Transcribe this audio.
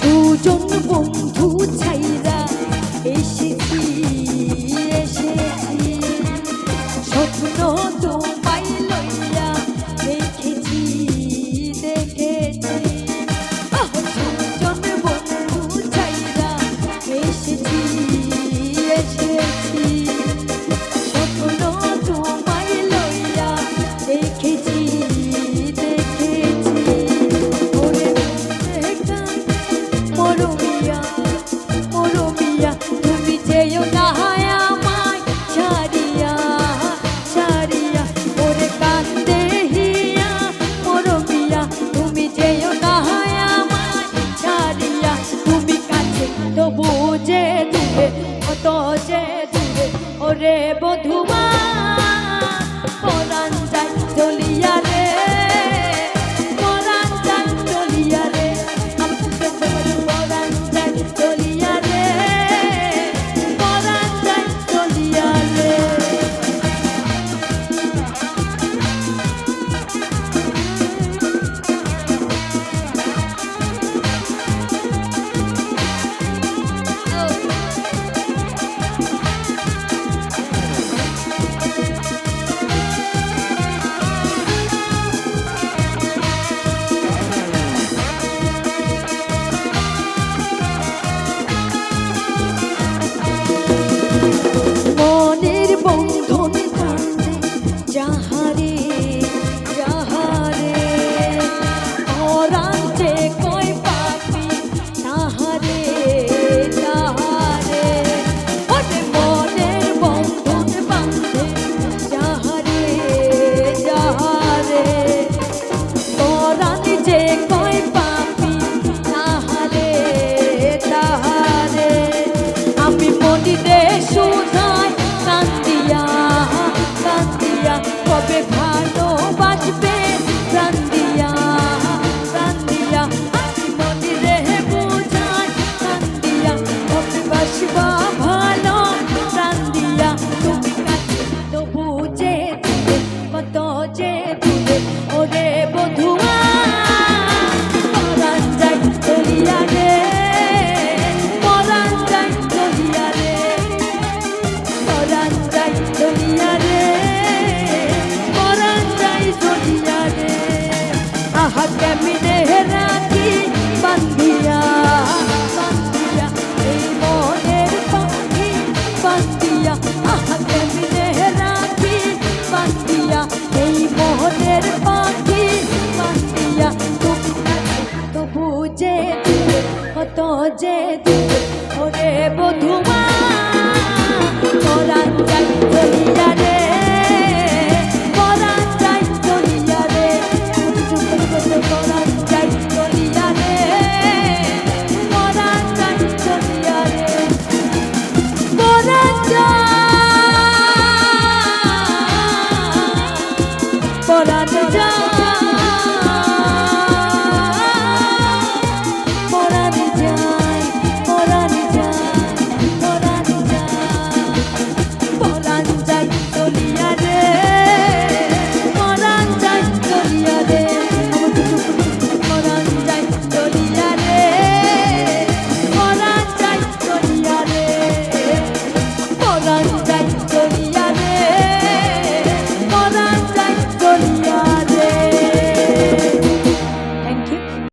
দুজন বন্ধু ছাইরা এসেছি এসেছি স্বপ্ন তোমায় লইয়া দেখেছি দেখেছি দুজন বন্ধু ছাইরা এসেছি এসেছি স্বপ্ন তোমায় লইয়া দেখেছি দেখেছি ওরে মরমিয়া মরমিয়া তুমি যেও না আমায় ছাড়িয়া ছাড়িয়া ওরে কান্দে হিয়া মরমিয়া তুমি যেও না আমায় ছাড়িয়া তুমি কাছে তবু যে দূরে কত যে দূরে ওরে বধুমা পরাণ যায় চলিয়া রে পরাণ যায় চলিয়া রে পরাণ যায় চলিয়া রে পরাণ যায় চলিয়া রে মনের বন্ধন কান্দে যাহারে যাহারে পরাণ যে কয় পাপি তাহারে তাহারে ওরে মনের বন্ধন বাঁধে যাহারে যাহারে পরাণ যে কয় পাপি তাহারে তাহারে আমি মনিরে সুধাই কান্দিয়া কান্দিয়া কবে ভালোবাসবে কান্দিয়া কান্দিয়া আমি মনিরে বুঝাই কান্দিয়া কবে বাসবা ভালো কান্দিয়া তুমি কাছে তবু যে দূরে কত যে দূরে ওরে বধুয়া পরাণ যায় চলিয়া রে পরাণ যায় চলিয়া রে পরাণ যায় চলিয়া রে পরাণ যায় চলিয়া রে আহা কেমনে রাখি বান্ধিয়া বান্ধিয়া এই মনের পাখি বান্ধিয়া আহা কেমনে রাখি বান্ধিয়া এই মনের পাখি বান্ধিয়া তুমি কাছে তবু যে দূরে কত যে দূরে ওরে বধুমা পরাণ যায় চলিয়া রে